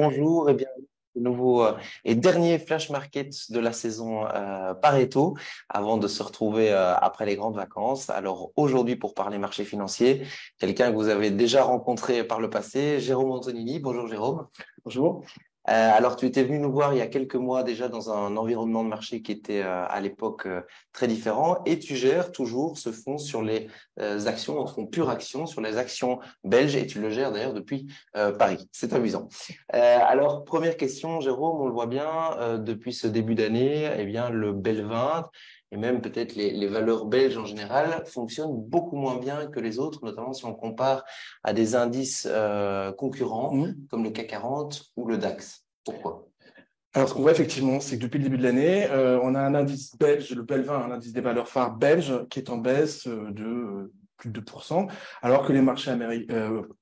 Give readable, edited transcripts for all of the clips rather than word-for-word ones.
Bonjour et bienvenue au nouveau et dernier Flash Market de la saison Pareto avant de se retrouver après les grandes vacances. Alors aujourd'hui pour parler marché financier, quelqu'un que vous avez déjà rencontré par le passé, Jérôme Antonini. Bonjour Jérôme. Bonjour. Alors tu étais venu nous voir il y a quelques mois déjà dans un environnement de marché qui était à l'époque très différent et tu gères toujours ce fonds sur les actions, un fonds pure action sur les actions belges et tu le gères d'ailleurs depuis Paris. C'est amusant. Alors, première question, Jérôme, on le voit bien, depuis ce début d'année, eh bien, le Belvin et même peut-être les valeurs belges en général fonctionnent beaucoup moins bien que les autres, notamment si on compare à des indices concurrents Mhm. comme le CAC 40 ou le DAX. Pourquoi? Alors, ce qu'on voit effectivement, c'est que depuis le début de l'année, on a un indice belge, le Belvin, un indice des valeurs phares belges, qui est en baisse de plus de 2%, alors que les marchés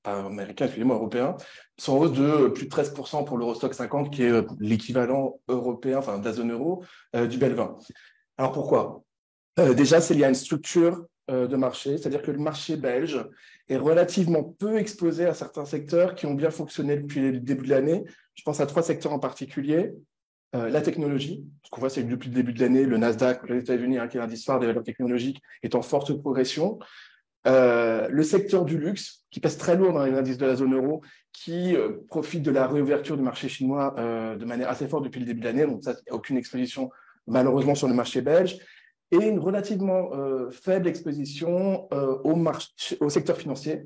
pas américains, excusez-moi, européens, sont en hausse de plus de 13% pour l'Eurostock 50, qui est l'équivalent européen, enfin de la zone euro, du Belvin. Alors pourquoi? Déjà, c'est lié à une structure de marché, c'est-à-dire que le marché belge est relativement peu exposé à certains secteurs qui ont bien fonctionné depuis le début de l'année. Je pense à trois secteurs en particulier. La technologie, ce qu'on voit, c'est que depuis le début de l'année, le Nasdaq, les États-Unis, qui est l'indice phare des valeurs technologiques, est en forte progression. Le secteur du luxe, qui pèse très lourd dans les indices de la zone euro, qui profite de la réouverture du marché chinois de manière assez forte depuis le début de l'année. Donc, ça, il n'y a aucune exposition, malheureusement, sur le marché belge. Et une relativement faible exposition au secteur financier,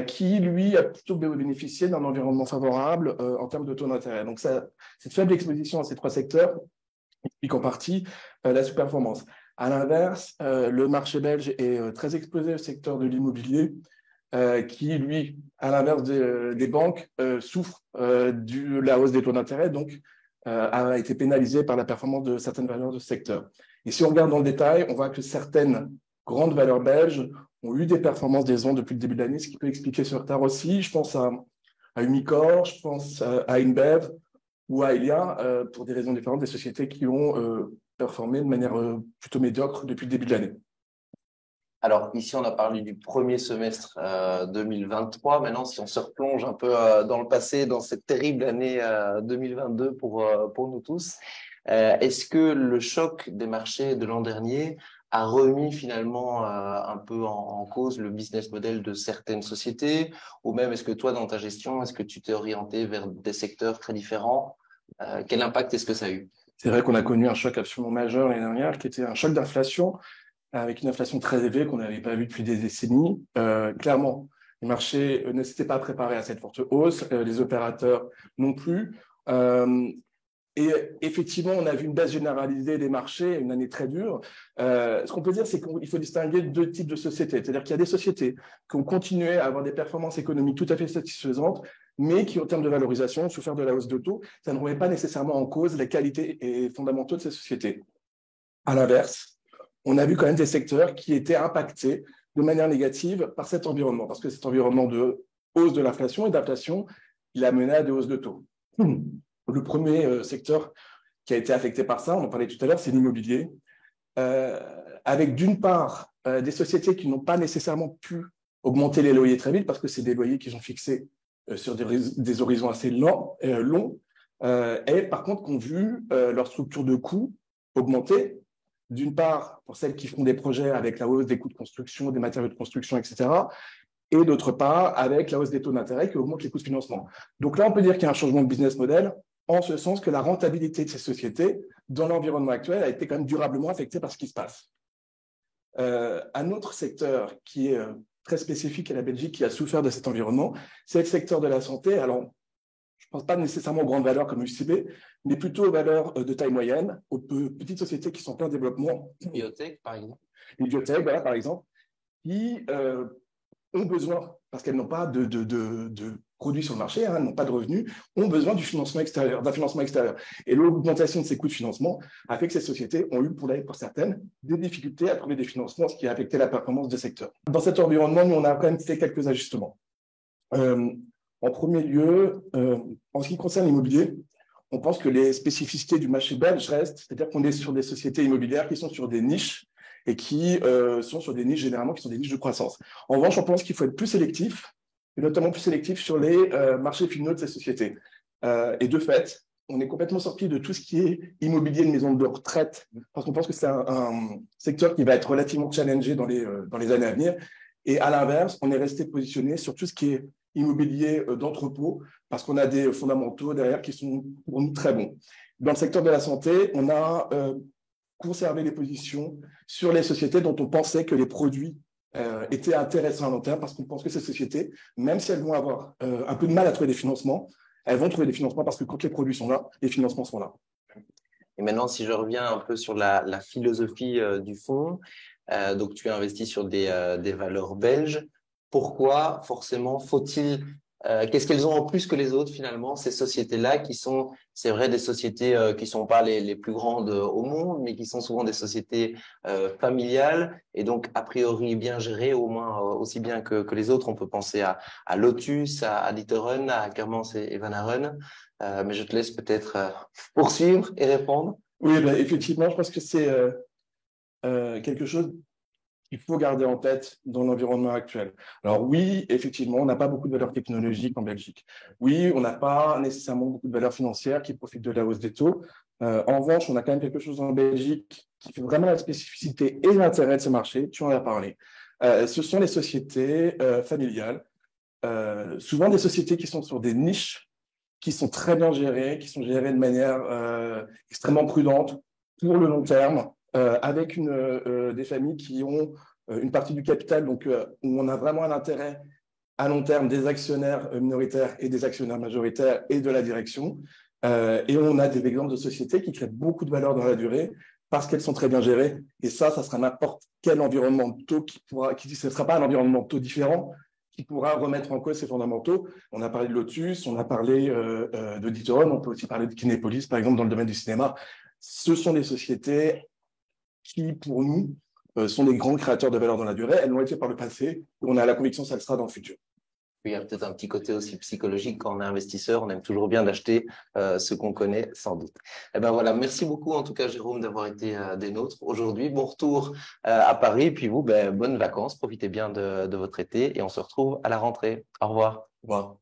qui, lui, a plutôt bénéficié d'un environnement favorable en termes de taux d'intérêt. Donc, cette faible exposition à ces trois secteurs explique en partie la sous-performance. À l'inverse, le marché belge est très exposé au secteur de l'immobilier, qui, lui, à l'inverse des banques, souffre de la hausse des taux d'intérêt, donc a été pénalisé par la performance de certaines valeurs de ce secteur. Et si on regarde dans le détail, on voit que certaines grandes valeurs belges ont eu des performances des ans depuis le début de l'année, ce qui peut expliquer ce retard aussi. Je pense à Umicore, je pense à InBev ou à Elia, pour des raisons différentes, des sociétés qui ont performé de manière plutôt médiocre depuis le début de l'année. Alors ici, on a parlé du premier semestre 2023. Maintenant, si on se replonge un peu dans le passé, dans cette terrible année 2022 pour nous tous, est-ce que le choc des marchés de l'an dernier a remis finalement un peu en cause le business model de certaines sociétés? Ou même, est-ce que toi, dans ta gestion, est-ce que tu t'es orienté vers des secteurs très différents? Quel impact est-ce que ça a eu? C'est vrai qu'on a connu un choc absolument majeur l'année dernière, qui était un choc d'inflation, avec une inflation très élevée qu'on n'avait pas vue depuis des décennies. Clairement, les marchés ne s'étaient pas préparés à cette forte hausse, les opérateurs non plus. Euh, Et effectivement, on a vu une baisse généralisée des marchés, une année très dure. Ce qu'on peut dire, c'est qu'il faut distinguer deux types de sociétés. C'est-à-dire qu'il y a des sociétés qui ont continué à avoir des performances économiques tout à fait satisfaisantes, mais qui, en termes de valorisation, ont souffert de la hausse de taux. Ça ne remet pas nécessairement en cause la qualité et fondamentaux de ces sociétés. À l'inverse, on a vu quand même des secteurs qui étaient impactés de manière négative par cet environnement, parce que cet environnement de hausse de l'inflation et d'inflation, il a mené à des hausses de taux. Le premier secteur qui a été affecté par ça, on en parlait tout à l'heure, c'est l'immobilier, euh, avec d'une part des sociétés qui n'ont pas nécessairement pu augmenter les loyers très vite, parce que c'est des loyers qu'ils ont fixés sur des horizons assez longs, et par contre qui ont vu leur structure de coûts augmenter, d'une part pour celles qui font des projets avec la hausse des coûts de construction, des matériaux de construction, etc., et d'autre part avec la hausse des taux d'intérêt qui augmente les coûts de financement. Donc là, on peut dire qu'il y a un changement de business model, en ce sens que la rentabilité de ces sociétés, dans l'environnement actuel, a été quand même durablement affectée par ce qui se passe. Un autre secteur qui est très spécifique à la Belgique, qui a souffert de cet environnement, c'est le secteur de la santé. Alors, je ne pense pas nécessairement aux grandes valeurs comme UCB, mais plutôt aux valeurs de taille moyenne, aux petites sociétés qui sont en plein développement. Biotech, par exemple. Les biotech, voilà, par exemple, qui ont besoin, parce qu'elles n'ont pas de produits sur le marché, hein, n'ont pas de revenus, ont besoin du financement extérieur, d'un financement extérieur. Et l'augmentation de ces coûts de financement a fait que ces sociétés ont eu, pour certaines, des difficultés à trouver des financements, ce qui a affecté la performance des secteurs. Dans cet environnement, nous, on a quand même fait quelques ajustements. En premier lieu, en ce qui concerne l'immobilier, on pense que les spécificités du marché belge restent, c'est-à-dire qu'on est sur des sociétés immobilières qui sont sur des niches et qui sont sur des niches généralement qui sont des niches de croissance. En revanche, on pense qu'il faut être plus sélectif, et notamment plus sélectif sur les marchés finaux de ces sociétés. Et de fait, on est complètement sorti de tout ce qui est immobilier de maison de retraite, parce qu'on pense que c'est un secteur qui va être relativement challengé dans les années à venir. Et à l'inverse, on est resté positionné sur tout ce qui est immobilier d'entrepôt, parce qu'on a des fondamentaux derrière qui sont pour nous très bons. Dans le secteur de la santé, on a conservé les positions sur les sociétés dont on pensait que les produits étaient intéressants à long terme, parce qu'on pense que ces sociétés, même si elles vont avoir un peu de mal à trouver des financements, elles vont trouver des financements parce que quand les produits sont là, les financements sont là. Et maintenant, si je reviens un peu sur la philosophie du fonds, donc tu as investi sur des valeurs belges. Pourquoi forcément faut-il qu'est-ce qu'elles ont en plus que les autres finalement, ces sociétés-là qui sont, c'est vrai, des sociétés qui sont pas les plus grandes au monde, mais qui sont souvent des sociétés familiales et donc a priori bien gérées, au moins aussi bien que les autres. On peut penser à Lotus, à D'Ieteren, à Kermans et Van Aren. Mais je te laisse peut-être poursuivre et répondre. Oui, ben, effectivement, je pense que c'est quelque chose qu'il faut garder en tête dans l'environnement actuel. Alors oui, effectivement, on n'a pas beaucoup de valeurs technologiques en Belgique. Oui, on n'a pas nécessairement beaucoup de valeurs financières qui profitent de la hausse des taux. En revanche, on a quand même quelque chose en Belgique qui fait vraiment la spécificité et l'intérêt de ce marché. Tu en as parlé. Ce sont les sociétés familiales, souvent des sociétés qui sont sur des niches qui sont très bien gérées, qui sont gérées de manière extrêmement prudente pour le long terme, avec des familles qui ont une partie du capital, donc où on a vraiment un intérêt à long terme des actionnaires minoritaires et des actionnaires majoritaires et de la direction. Et on a des exemples de sociétés qui créent beaucoup de valeur dans la durée parce qu'elles sont très bien gérées. Et ça sera n'importe quel environnement de taux ce ne sera pas un environnement de taux différent qui pourra remettre en cause ces fondamentaux. On a parlé de Lotus, on a parlé de D'Ieteren, on peut aussi parler de Kinépolis, par exemple, dans le domaine du cinéma. Ce sont des sociétés qui, pour nous, sont des grands créateurs de valeur dans la durée. Elles l'ont été par le passé, et on a la conviction que ça le sera dans le futur. Il y a peut-être un petit côté aussi psychologique quand on est investisseur, on aime toujours bien d'acheter ce qu'on connaît, sans doute. Eh ben voilà, merci beaucoup en tout cas Jérôme d'avoir été des nôtres aujourd'hui. Bon retour à Paris, puis vous, bonnes vacances, profitez bien de votre été et on se retrouve à la rentrée. Au revoir. Au revoir.